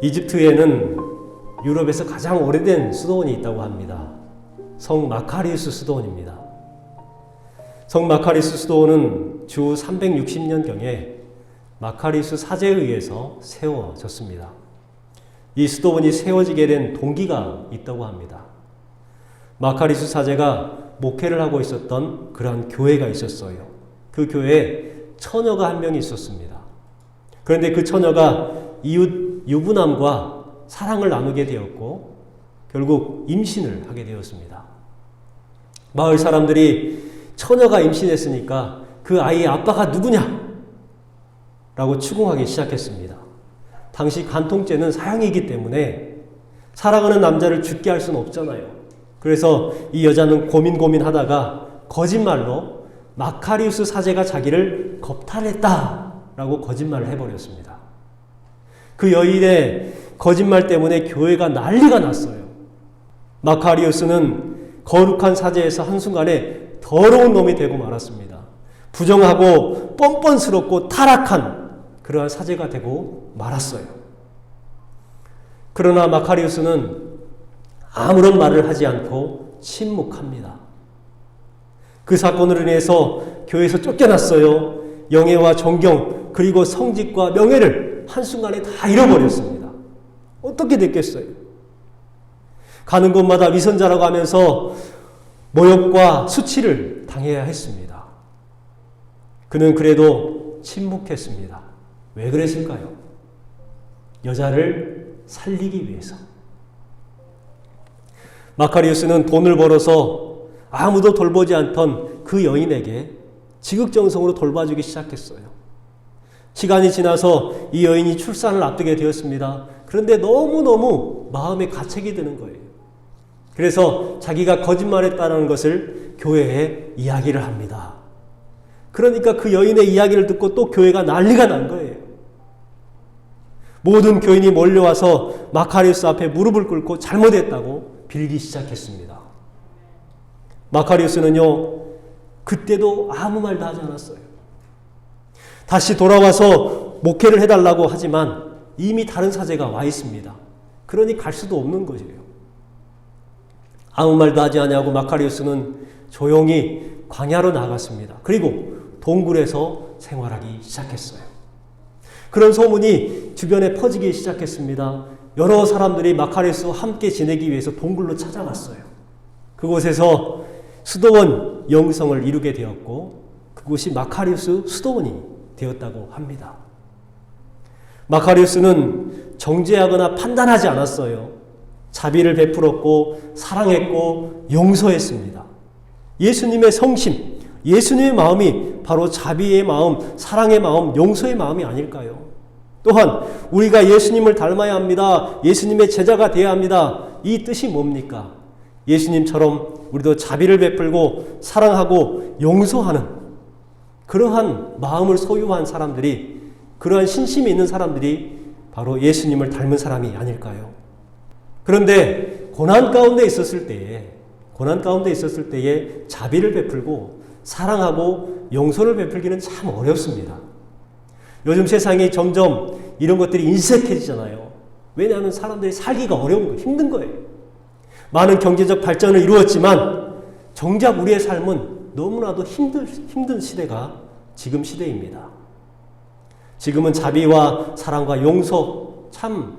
이집트에는 유럽에서 가장 오래된 수도원이 있다고 합니다. 성 마카리우스 수도원입니다. 성 마카리우스 수도원은 주 360년경에 마카리우스 사제에 의해서 세워졌습니다. 이 수도원이 세워지게 된 동기가 있다고 합니다. 마카리우스 사제가 목회를 하고 있었던 그러한 교회가 있었어요. 그 교회에 처녀가 한 명이 있었습니다. 그런데 그 처녀가 이웃 유부남과 사랑을 나누게 되었고 결국 임신을 하게 되었습니다. 마을 사람들이 처녀가 임신했으니까 그 아이의 아빠가 누구냐? 라고 추궁하기 시작했습니다. 당시 간통죄는 사형이기 때문에 사랑하는 남자를 죽게 할 수는 없잖아요. 그래서 이 여자는 고민하다가 거짓말로 마카리우스 사제가 자기를 겁탈했다라고 거짓말을 해버렸습니다. 그 여인의 거짓말 때문에 교회가 난리가 났어요. 마카리우스는 거룩한 사제에서 한순간에 더러운 놈이 되고 말았습니다. 부정하고 뻔뻔스럽고 타락한 그러한 사제가 되고 말았어요. 그러나 마카리우스는 아무런 말을 하지 않고 침묵합니다. 그 사건으로 인해서 교회에서 쫓겨났어요. 영예와 존경 그리고 성직과 명예를 한순간에 다 잃어버렸습니다. 어떻게 됐겠어요? 가는 곳마다 위선자라고 하면서 모욕과 수치를 당해야 했습니다. 그는 그래도 침묵했습니다. 왜 그랬을까요? 여자를 살리기 위해서. 마카리우스는 돈을 벌어서 아무도 돌보지 않던 그 여인에게 지극정성으로 돌봐주기 시작했어요. 시간이 지나서 이 여인이 출산을 앞두게 되었습니다. 그런데 너무너무 마음에 가책이 드는 거예요. 그래서 자기가 거짓말했다는 것을 교회에 이야기를 합니다. 그러니까 그 여인의 이야기를 듣고 또 교회가 난리가 난 거예요. 모든 교인이 몰려와서 마카리우스 앞에 무릎을 꿇고 잘못했다고 빌기 시작했습니다. 마카리우스는요, 그때도 아무 말도 하지 않았어요. 다시 돌아와서 목회를 해달라고 하지만 이미 다른 사제가 와 있습니다. 그러니 갈 수도 없는 것이에요. 아무 말도 하지 않냐고 마카리우스는 조용히 광야로 나갔습니다. 그리고 동굴에서 생활하기 시작했어요. 그런 소문이 주변에 퍼지기 시작했습니다. 여러 사람들이 마카리우스와 함께 지내기 위해서 동굴로 찾아갔어요. 그곳에서 수도원 영성을 이루게 되었고 그곳이 마카리우스 수도원이 되었다고 합니다. 마카리우스는 정죄하거나 판단하지 않았어요. 자비를 베풀었고 사랑했고 용서했습니다. 예수님의 성심, 예수님의 마음이 바로 자비의 마음, 사랑의 마음, 용서의 마음이 아닐까요? 또한 우리가 예수님을 닮아야 합니다. 예수님의 제자가 되어야 합니다. 이 뜻이 뭡니까? 예수님처럼 우리도 자비를 베풀고 사랑하고 용서하는 그러한 마음을 소유한 사람들이, 그러한 신심이 있는 사람들이 바로 예수님을 닮은 사람이 아닐까요? 그런데 고난 가운데 있었을 때에 자비를 베풀고 사랑하고 용서를 베풀기는 참 어렵습니다. 요즘 세상이 점점 이런 것들이 인색해지잖아요. 왜냐하면 사람들이 살기가 어려운 거예요. 힘든 거예요. 많은 경제적 발전을 이루었지만 정작 우리의 삶은 너무나도 힘든 시대가 지금 시대입니다. 지금은 자비와 사랑과 용서 참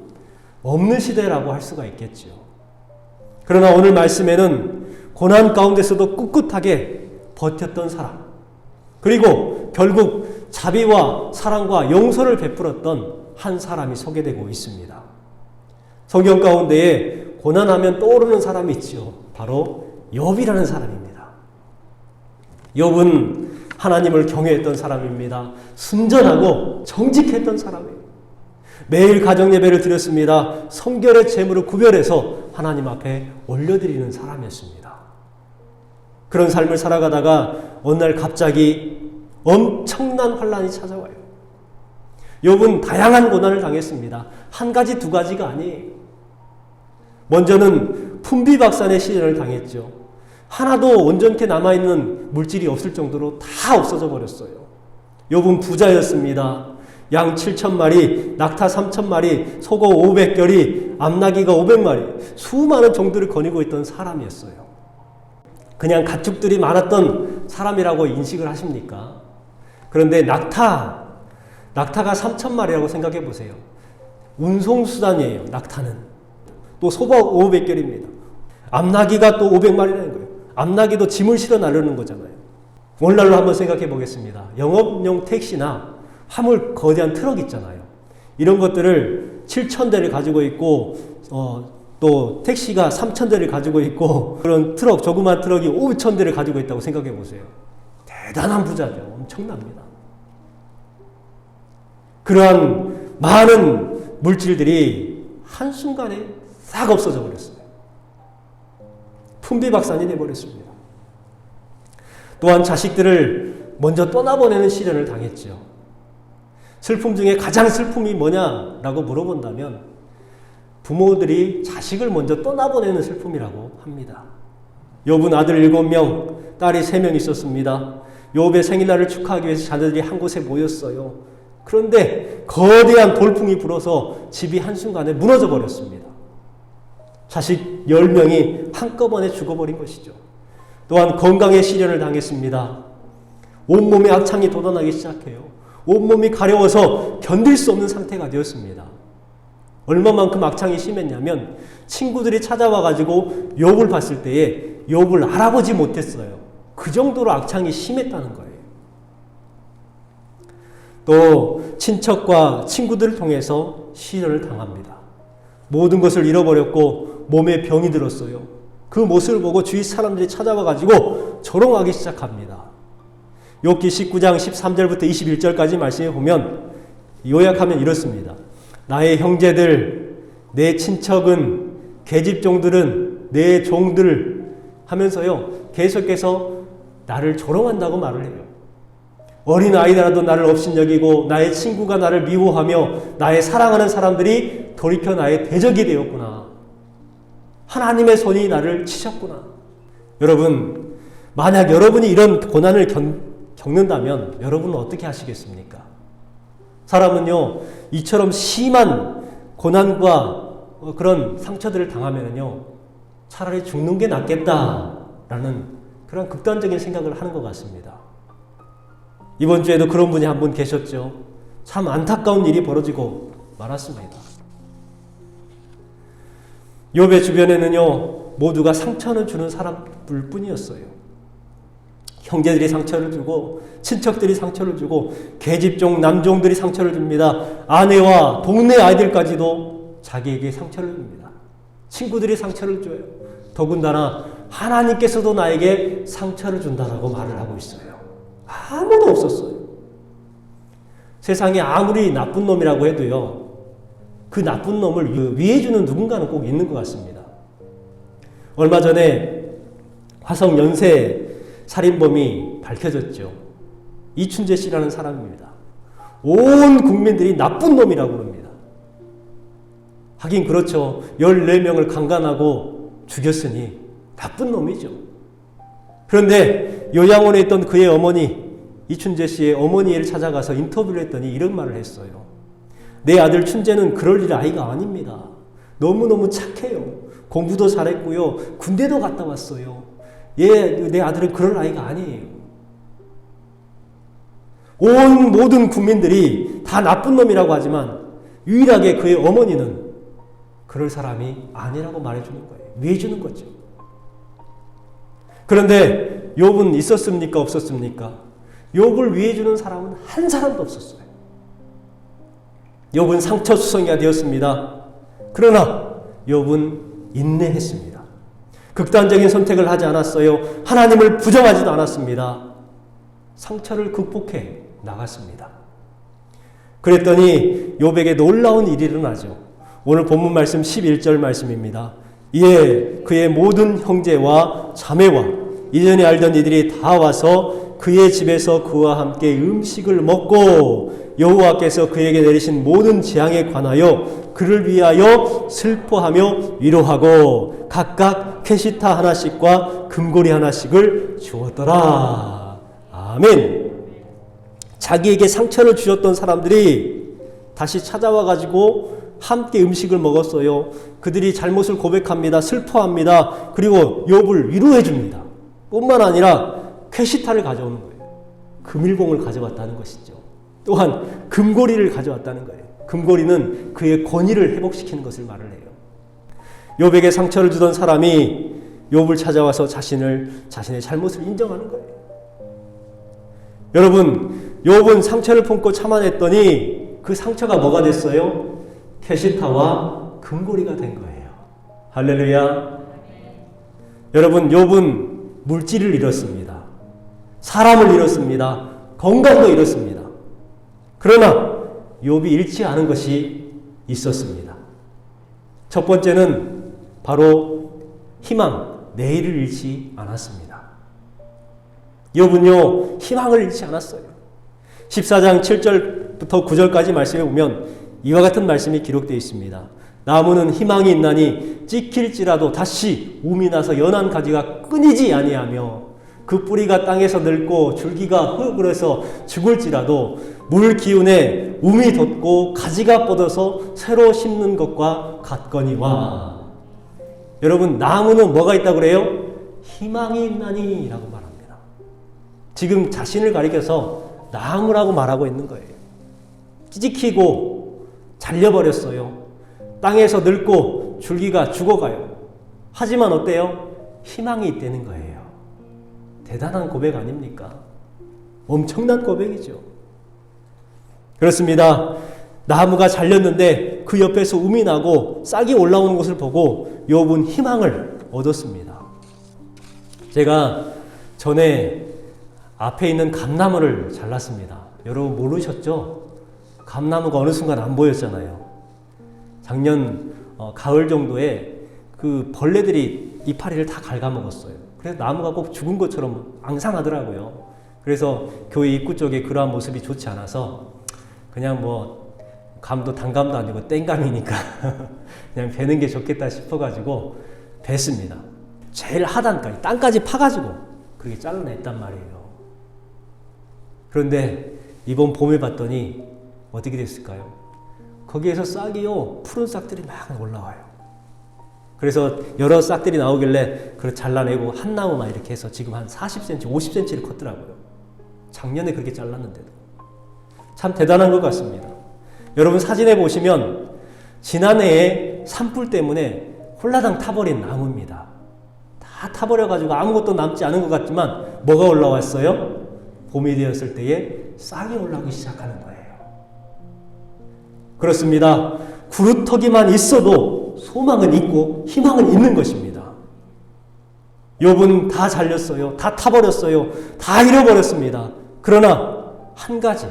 없는 시대라고 할 수가 있겠죠. 그러나 오늘 말씀에는 고난 가운데서도 꿋꿋하게 버텼던 사람, 그리고 결국 자비와 사랑과 용서를 베풀었던 한 사람이 소개되고 있습니다. 성경 가운데에 고난하면 떠오르는 사람이 있죠. 바로 욥이라는 사람입니다. 욥은 하나님을 경외했던 사람입니다. 순전하고 정직했던 사람이에요. 매일 가정예배를 드렸습니다. 성결의 제물을 구별해서 하나님 앞에 올려드리는 사람이었습니다. 그런 삶을 살아가다가 어느 날 갑자기 엄청난 환란이 찾아와요. 욥은 다양한 고난을 당했습니다. 한 가지, 두 가지가 아니에요. 먼저는 풍비박산의 시련을 당했죠. 하나도 온전케 남아있는 물질이 없을 정도로 다 없어져 버렸어요. 욥은 부자였습니다. 양 7,000마리, 낙타 3,000마리, 소고 500결이, 암나귀가 500마리, 수많은 종들을 거느리고 있던 사람이었어요. 그냥 가축들이 많았던 사람이라고 인식을 하십니까? 그런데 낙타가 3,000마리라고 생각해 보세요. 운송수단이에요, 낙타는. 또 소가 500결입니다. 암나귀가 또 500마리라는 거예요. 암나귀도 짐을 실어 나르는 거잖아요. 오늘날로 한번 생각해 보겠습니다. 영업용 택시나 화물 거대한 트럭 있잖아요. 이런 것들을 7,000대를 가지고 있고, 또 택시가 3,000대를 가지고 있고, 그런 트럭, 조그만 트럭이 5,000대를 가지고 있다고 생각해 보세요. 대단한 부자죠. 엄청납니다. 그러한 많은 물질들이 한순간에 싹 없어져 버렸어요. 풍비박산이 되어버렸습니다. 또한 자식들을 먼저 떠나보내는 시련을 당했죠. 슬픔 중에 가장 슬픔이 뭐냐라고 물어본다면 부모들이 자식을 먼저 떠나보내는 슬픔이라고 합니다. 욥은 아들 7명, 딸이 3명 있었습니다. 욥의 생일날을 축하하기 위해서 자녀들이 한 곳에 모였어요. 그런데 거대한 돌풍이 불어서 집이 한순간에 무너져 버렸습니다. 자식 10명이 한꺼번에 죽어버린 것이죠. 또한 건강에 시련을 당했습니다. 온몸에 악창이 돋아나기 시작해요. 온몸이 가려워서 견딜 수 없는 상태가 되었습니다. 얼마만큼 악창이 심했냐면 친구들이 찾아와가지고 욥을 봤을 때에 욥을 알아보지 못했어요. 그 정도로 악창이 심했다는 거예요. 또 친척과 친구들을 통해서 시련을 당합니다. 모든 것을 잃어버렸고 몸에 병이 들었어요. 그 모습을 보고 주위 사람들이 찾아와가지고 조롱하기 시작합니다. 욥기 19장 13절부터 21절까지 말씀해 보면 요약하면 이렇습니다. 나의 형제들, 내 친척은, 계집종들은, 내 종들 하면서요. 계속해서 나를 조롱한다고 말을 해요. 어린 아이라도 나를 업신여기고 나의 친구가 나를 미워하며 나의 사랑하는 사람들이 돌이켜 나의 대적이 되었구나. 하나님의 손이 나를 치셨구나. 여러분, 만약 여러분이 이런 고난을 겪는다면 여러분은 어떻게 하시겠습니까? 사람은요, 이처럼 심한 고난과 그런 상처들을 당하면요, 차라리 죽는 게 낫겠다라는 그런 극단적인 생각을 하는 것 같습니다. 이번 주에도 그런 분이 한 분 계셨죠. 참 안타까운 일이 벌어지고 말았습니다. 욥의 주변에는요, 모두가 상처를 주는 사람들 뿐이었어요. 형제들이 상처를 주고, 친척들이 상처를 주고, 계집종, 남종들이 상처를 줍니다. 아내와 동네 아이들까지도 자기에게 상처를 줍니다. 친구들이 상처를 줘요. 더군다나 하나님께서도 나에게 상처를 준다라고 말을 하고 있어요. 아무도 없었어요. 세상에 아무리 나쁜 놈이라고 해도요, 그 나쁜 놈을 위해주는 누군가는 꼭 있는 것 같습니다. 얼마 전에 화성 연쇄 살인범이 밝혀졌죠. 이춘재 씨라는 사람입니다. 온 국민들이 나쁜 놈이라고 합니다. 하긴 그렇죠. 14명을 강간하고 죽였으니 나쁜 놈이죠. 그런데 요양원에 있던 그의 어머니, 이춘재 씨의 어머니를 찾아가서 인터뷰를 했더니 이런 말을 했어요. 내 아들 춘재는 그럴 일 아이가 아닙니다. 너무너무 착해요. 공부도 잘했고요. 군대도 갔다 왔어요. 내 아들은 그럴 아이가 아니에요. 온 모든 국민들이 다 나쁜 놈이라고 하지만 유일하게 그의 어머니는 그럴 사람이 아니라고 말해주는 거예요. 위해주는 거죠. 그런데 욥은 있었습니까? 없었습니까? 욥을 위해주는 사람은 한 사람도 없었어요. 욥은 상처수성이가 되었습니다. 그러나 욥은 인내했습니다. 극단적인 선택을 하지 않았어요. 하나님을 부정하지도 않았습니다. 상처를 극복해 나갔습니다. 그랬더니 욥에게 놀라운 일이 일어나죠. 오늘 본문 말씀 11절 말씀입니다. 이에 그의 모든 형제와 자매와 이전에 알던 이들이 다 와서 그의 집에서 그와 함께 음식을 먹고 여호와께서 그에게 내리신 모든 재앙에 관하여 그를 위하여 슬퍼하며 위로하고 각각 캐시타 하나씩과 금고리 하나씩을 주었더라. 아멘. 자기에게 상처를 주셨던 사람들이 다시 찾아와 가지고 함께 음식을 먹었어요. 그들이 잘못을 고백합니다. 슬퍼합니다. 그리고 욥을 위로해 줍니다. 뿐만 아니라 쾌시타를 가져오는 거예요. 금일봉을 가져왔다는 것이죠. 또한 금고리를 가져왔다는 거예요. 금고리는 그의 권위를 회복시키는 것을 말을 해요. 욥에게 상처를 주던 사람이 욥을 찾아와서 자신의 잘못을 인정하는 거예요. 여러분, 욥은 상처를 품고 참아냈더니 그 상처가 뭐가 됐어요? 쾌시타와 금고리가 된 거예요. 할렐루야. 여러분, 욥은 물질을 잃었습니다. 사람을 잃었습니다. 건강도 잃었습니다. 그러나 욥이 잃지 않은 것이 있었습니다. 첫 번째는 바로 희망, 내일을 잃지 않았습니다. 욥은요, 희망을 잃지 않았어요. 14장 7절부터 9절까지 말씀해 보면 이와 같은 말씀이 기록되어 있습니다. 나무는 희망이 있나니 찍힐지라도 다시 움이 나서 연한 가지가 끊이지 아니하며 그 뿌리가 땅에서 늙고 줄기가 흙으로서 죽을지라도 물 기운에 움이 돋고 가지가 뻗어서 새로 심는 것과 같거니와. 여러분, 나무는 뭐가 있다고 그래요? 희망이 있나니 라고 말합니다. 지금 자신을 가리켜서 나무라고 말하고 있는 거예요. 찌직히고 잘려버렸어요. 땅에서 늙고 줄기가 죽어가요. 하지만 어때요? 희망이 있다는 거예요. 대단한 고백 아닙니까? 엄청난 고백이죠. 그렇습니다. 나무가 잘렸는데 그 옆에서 움이 나고 싹이 올라오는 것을 보고 욥은 희망을 얻었습니다. 제가 전에 앞에 있는 감나무를 잘랐습니다. 여러분 모르셨죠? 감나무가 어느 순간 안 보였잖아요. 작년 가을 정도에 그 벌레들이 이파리를 다 갉아먹었어요. 그래서 나무가 꼭 죽은 것처럼 앙상하더라고요. 그래서 교회 입구 쪽에 그러한 모습이 좋지 않아서 그냥 뭐 감도 단감도 아니고 땡감이니까 그냥 베는 게 좋겠다 싶어가지고 뱄습니다. 제일 하단까지 땅까지 파가지고 그렇게 잘라냈단 말이에요. 그런데 이번 봄에 봤더니 어떻게 됐을까요? 거기에서 싹이요, 푸른 싹들이 막 올라와요. 그래서 여러 싹들이 나오길래 그걸 잘라내고 한 나무만 이렇게 해서 지금 한 40cm, 50cm를 컸더라고요. 작년에 그렇게 잘랐는데도. 참 대단한 것 같습니다. 여러분 사진에 보시면 지난해에 산불 때문에 홀라당 타버린 나무입니다. 다 타버려가지고 아무것도 남지 않은 것 같지만 뭐가 올라왔어요? 봄이 되었을 때에 싹이 올라오기 시작하는 거예요. 그렇습니다. 구루터기만 있어도 소망은 있고 희망은 있는 것입니다. 욥은 다 잘렸어요. 다 타버렸어요. 다 잃어버렸습니다. 그러나 한 가지,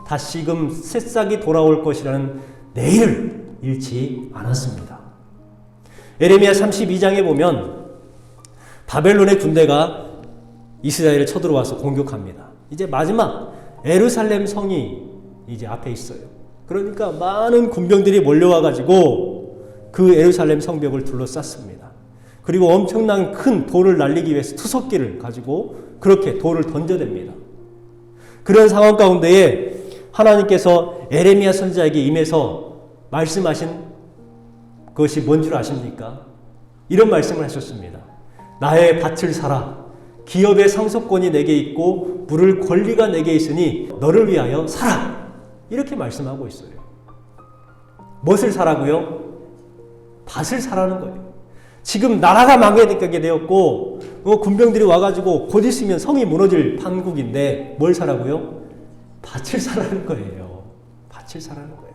다시금 새싹이 돌아올 것이라는 내일을 잃지 않았습니다. 에레미야 32장에 보면 바벨론의 군대가 이스라엘을 쳐들어와서 공격합니다. 이제 마지막 예루살렘 성이 이제 앞에 있어요. 그러니까 많은 군병들이 몰려와가지고 그 예루살렘 성벽을 둘러쌌습니다. 그리고 엄청난 큰 돌을 날리기 위해서 투석기를 가지고 그렇게 돌을 던져댑니다. 그런 상황 가운데에 하나님께서 에레미야 선지자에게 임해서 말씀하신 것이 뭔 줄 아십니까? 이런 말씀을 하셨습니다. 나의 밭을 사라. 기업의 상속권이 내게 있고 물을 권리가 내게 있으니 너를 위하여 사라. 이렇게 말씀하고 있어요. 무엇을 사라고요? 밭을 사라는 거예요. 지금 나라가 망하게 되었고 군병들이 와가지고 곧 있으면 성이 무너질 판국인데 뭘 사라고요? 밭을 사라는 거예요. 밭을 사라는 거예요.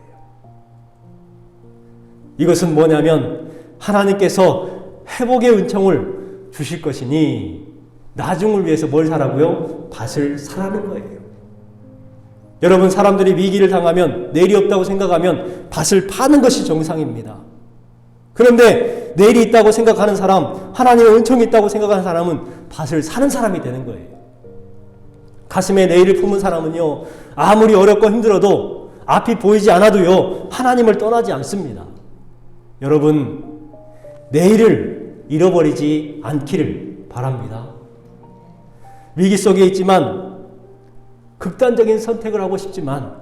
이것은 뭐냐면 하나님께서 회복의 은총을 주실 것이니 나중을 위해서 뭘 사라고요? 밭을 사라는 거예요. 여러분 사람들이 위기를 당하면 내일이 없다고 생각하면 밭을 파는 것이 정상입니다. 그런데 내일이 있다고 생각하는 사람, 하나님의 은총이 있다고 생각하는 사람은 밭을 사는 사람이 되는 거예요. 가슴에 내일을 품은 사람은요, 아무리 어렵고 힘들어도 앞이 보이지 않아도요, 하나님을 떠나지 않습니다. 여러분, 내일을 잃어버리지 않기를 바랍니다. 위기 속에 있지만 극단적인 선택을 하고 싶지만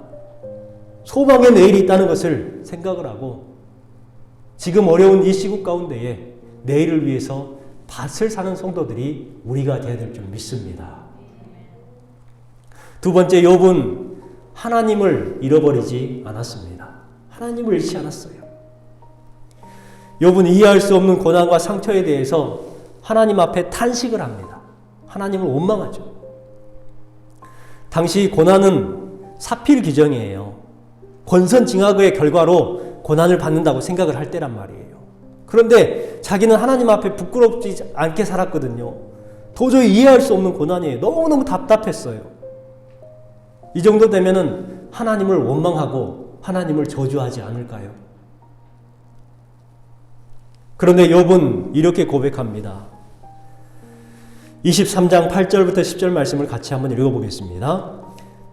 소망의 내일이 있다는 것을 생각을 하고 지금 어려운 이 시국 가운데에 내일을 위해서 밭을 사는 성도들이 우리가 되어야 될 줄 믿습니다. 두 번째, 욥은 하나님을 잃어버리지 않았습니다. 하나님을 잃지 않았어요. 욥은 이해할 수 없는 고난과 상처에 대해서 하나님 앞에 탄식을 합니다. 하나님을 원망하죠. 당시 고난은 사필 규정이에요. 권선징악의 결과로 고난을 받는다고 생각을 할 때란 말이에요. 그런데 자기는 하나님 앞에 부끄럽지 않게 살았거든요. 도저히 이해할 수 없는 고난이에요. 너무너무 답답했어요. 이 정도 되면은 하나님을 원망하고 하나님을 저주하지 않을까요? 그런데 욥은 이렇게 고백합니다. 23장 8절부터 10절 말씀을 같이 한번 읽어보겠습니다.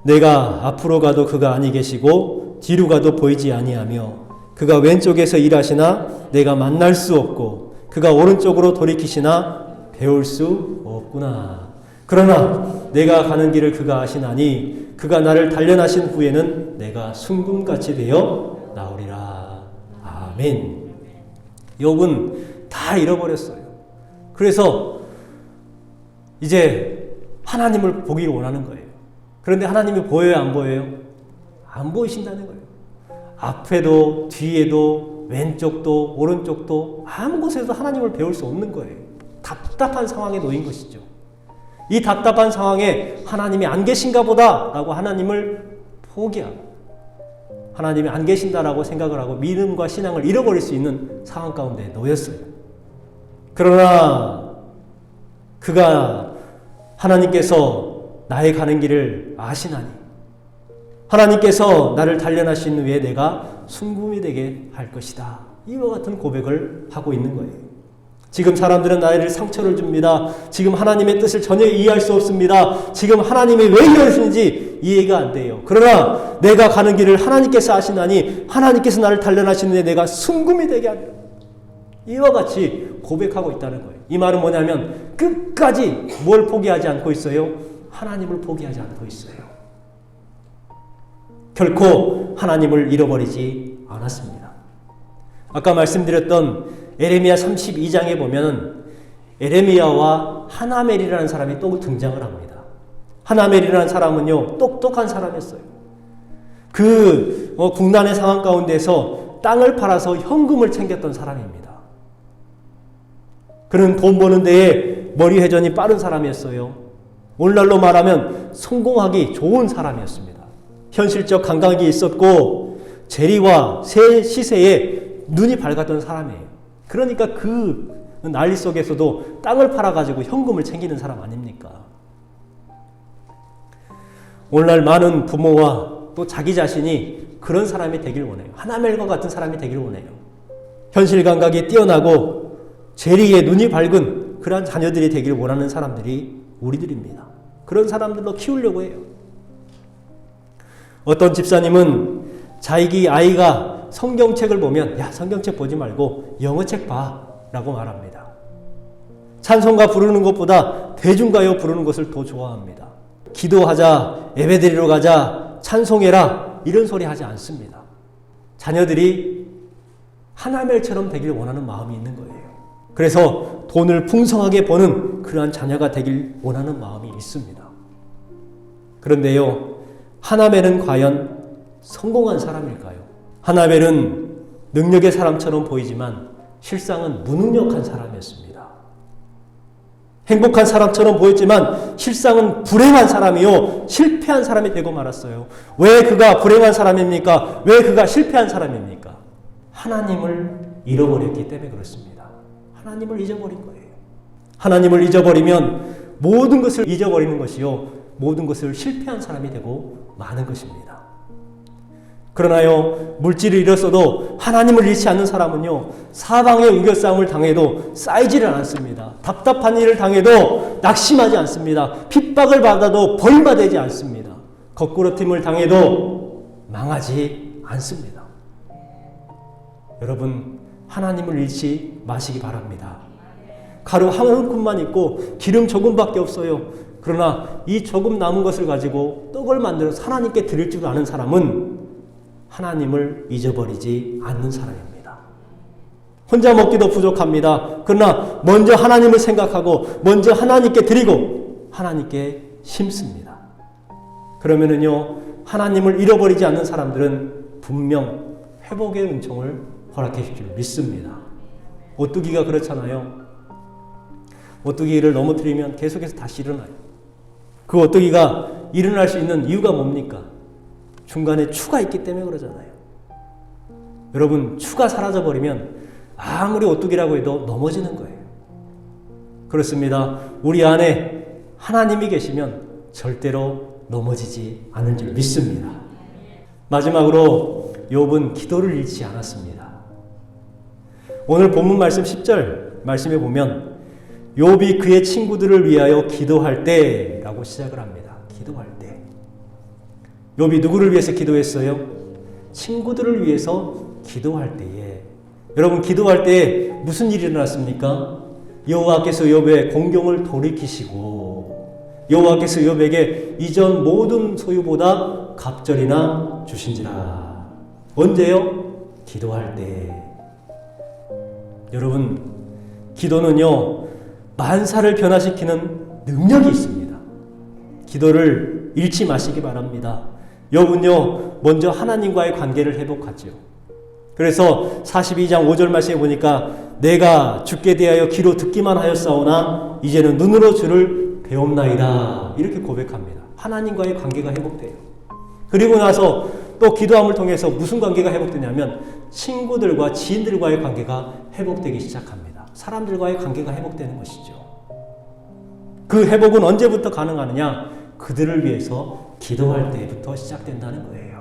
내가 앞으로 가도 그가 아니 계시고 뒤로 가도 보이지 아니하며 그가 왼쪽에서 일하시나 내가 만날 수 없고 그가 오른쪽으로 돌이키시나 배울 수 없구나. 그러나 내가 가는 길을 그가 아시나니 그가 나를 단련하신 후에는 내가 순금같이 되어 나오리라. 아멘. 욥은 다 잃어버렸어요. 그래서 이제 하나님을 보기를 원하는 거예요. 그런데 하나님이 보여요, 안 보여요? 안 보이신다는 거예요. 앞에도 뒤에도 왼쪽도 오른쪽도 아무 곳에서 하나님을 배울 수 없는 거예요. 답답한 상황에 놓인 것이죠. 이 답답한 상황에 하나님이 안 계신가 보다 라고 하나님을 포기하고 하나님이 안 계신다라고 생각을 하고 믿음과 신앙을 잃어버릴 수 있는 상황 가운데 놓였어요. 그러나 그가 하나님께서 나의 가는 길을 아시나니 하나님께서 나를 단련하신 후에 내가 순금이 되게 할 것이다. 이와 같은 고백을 하고 있는 거예요. 지금 사람들은 나에게 상처를 줍니다. 지금 하나님의 뜻을 전혀 이해할 수 없습니다. 지금 하나님이 왜 이러시는지 이해가 안 돼요. 그러나 내가 가는 길을 하나님께서 아시나니 하나님께서 나를 단련하신 후에 내가 순금이 되게 하리라. 이와 같이 고백하고 있다는 거예요. 이 말은 뭐냐면 끝까지 뭘 포기하지 않고 있어요? 하나님을 포기하지 않고 있어요. 결코 하나님을 잃어버리지 않았습니다. 아까 말씀드렸던 에레미야 32장에 보면 에레미야와 하나멜이라는 사람이 또 등장을 합니다. 하나멜이라는 사람은요, 똑똑한 사람이었어요. 그 국난의 상황 가운데서 땅을 팔아서 현금을 챙겼던 사람입니다. 그는 돈 버는 데에 머리 회전이 빠른 사람이었어요. 오늘날로 말하면 성공하기 좋은 사람이었습니다. 현실적 감각이 있었고 재리와 새 시세에 눈이 밝았던 사람이에요. 그러니까 그 난리 속에서도 땅을 팔아가지고 현금을 챙기는 사람 아닙니까? 오늘날 많은 부모와 또 자기 자신이 그런 사람이 되길 원해요. 하나멜과 같은 사람이 되길 원해요. 현실 감각이 뛰어나고 재리에 눈이 밝은 그러한 자녀들이 되길 원하는 사람들이 우리들입니다. 그런 사람들로 키우려고 해요. 어떤 집사님은 자기 아이가 성경책을 보면 야, 성경책 보지 말고 영어책 봐 라고 말합니다. 찬송가 부르는 것보다 대중가요 부르는 것을 더 좋아합니다. 기도하자, 예배드리러 가자, 찬송해라 이런 소리 하지 않습니다. 자녀들이 하나멜처럼 되길 원하는 마음이 있는 거예요. 그래서 돈을 풍성하게 버는 그러한 자녀가 되길 원하는 마음이 있습니다. 그런데요, 하나멜은 과연 성공한 사람일까요? 하나멜은 능력의 사람처럼 보이지만 실상은 무능력한 사람이었습니다. 행복한 사람처럼 보였지만 실상은 불행한 사람이요, 실패한 사람이 되고 말았어요. 왜 그가 불행한 사람입니까? 왜 그가 실패한 사람입니까? 하나님을 잃어버렸기 때문에 그렇습니다. 하나님을 잊어버린 거예요. 하나님을 잊어버리면 모든 것을 잊어버리는 것이요, 모든 것을 실패한 사람이 되고 마는 것입니다. 그러나요, 물질을 잃었어도 하나님을 잃지 않는 사람은요, 사방의 우겨싸움을 당해도 쌓이지를 않습니다. 답답한 일을 당해도 낙심하지 않습니다. 핍박을 받아도 벌받지 않습니다. 거꾸로짐을 당해도 망하지 않습니다. 여러분, 하나님을 잃지 마시기 바랍니다. 가루 한 움큼만 있고 기름 조금밖에 없어요. 그러나 이 조금 남은 것을 가지고 떡을 만들어서 하나님께 드릴 줄 아는 사람은 하나님을 잊어버리지 않는 사람입니다. 혼자 먹기도 부족합니다. 그러나 먼저 하나님을 생각하고 먼저 하나님께 드리고 하나님께 심습니다. 그러면은요, 하나님을 잃어버리지 않는 사람들은 분명 회복의 은총을 허락해 주실 줄 믿습니다. 오뚜기가 그렇잖아요. 오뚜기를 넘어뜨리면 계속해서 다시 일어나요. 그 오뚜기가 일어날 수 있는 이유가 뭡니까? 중간에 추가 있기 때문에 그러잖아요. 여러분, 추가 사라져버리면 아무리 오뚜기라고 해도 넘어지는 거예요. 그렇습니다. 우리 안에 하나님이 계시면 절대로 넘어지지 않을 줄 믿습니다. 마지막으로 욥은 기도를 잃지 않았습니다. 오늘 본문 말씀 10절 말씀에 보면 욥이 그의 친구들을 위하여 기도할 때라고 시작을 합니다. 기도할 때. 욥이 누구를 위해서 기도했어요? 친구들을 위해서 기도할 때에. 여러분, 기도할 때 무슨 일이 일어났습니까? 여호와께서 욥의 공경을 돌이키시고 여호와께서 욥에게 이전 모든 소유보다 갑절이나 주신지라. 언제요? 기도할 때. 여러분, 기도는요, 만사를 변화시키는 능력이 있습니다. 기도를 잃지 마시기 바랍니다. 욥은요, 먼저 하나님과의 관계를 회복하죠. 그래서 42장 5절 말씀에 보니까 내가 주께 대하여 귀로 듣기만 하였사오나 이제는 눈으로 주를 배웁나이다. 이렇게 고백합니다. 하나님과의 관계가 회복돼요. 그리고 나서 또 기도함을 통해서 무슨 관계가 회복되냐면 친구들과 지인들과의 관계가 회복되기 시작합니다. 사람들과의 관계가 회복되는 것이죠. 그 회복은 언제부터 가능하느냐? 그들을 위해서 기도할 때부터 시작된다는 거예요.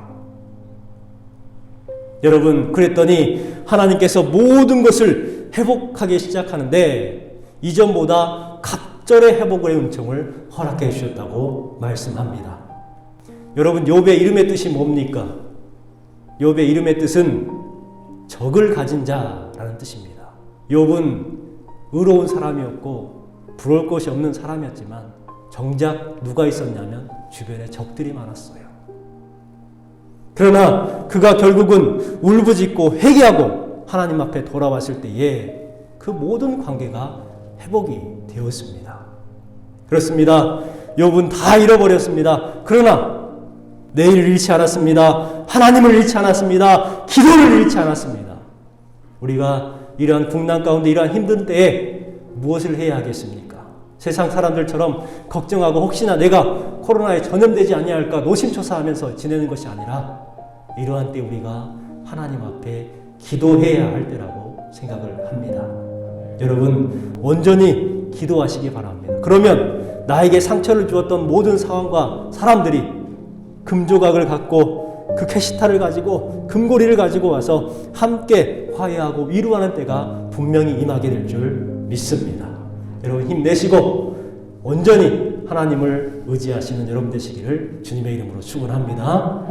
여러분, 그랬더니 하나님께서 모든 것을 회복하기 시작하는데 이전보다 갑절의 회복의 은총을 허락해 주셨다고 말씀합니다. 여러분, 욥의 이름의 뜻이 뭡니까? 욥의 이름의 뜻은 적을 가진 자라는 뜻입니다. 욥은 의로운 사람이었고 부러울 것이 없는 사람이었지만 정작 누가 있었냐면 주변에 적들이 많았어요. 그러나 그가 결국은 울부짖고 회개하고 하나님 앞에 돌아왔을 때에 그 모든 관계가 회복이 되었습니다. 그렇습니다. 욥은 다 잃어버렸습니다. 그러나 내일을 잃지 않았습니다. 하나님을 잃지 않았습니다. 기도를 잃지 않았습니다. 우리가 이러한 국난 가운데 이러한 힘든 때에 무엇을 해야 하겠습니까? 세상 사람들처럼 걱정하고 혹시나 내가 코로나에 전염되지 아니할까 노심초사하면서 지내는 것이 아니라 이러한 때 우리가 하나님 앞에 기도해야 할 때라고 생각을 합니다. 여러분, 온전히 기도하시기 바랍니다. 그러면 나에게 상처를 주었던 모든 상황과 사람들이 금조각을 갖고 그 캐시타를 가지고 금고리를 가지고 와서 함께 화해하고 위로하는 때가 분명히 임하게 될 줄 믿습니다. 여러분, 힘내시고 온전히 하나님을 의지하시는 여러분 되시기를 주님의 이름으로 축원합니다.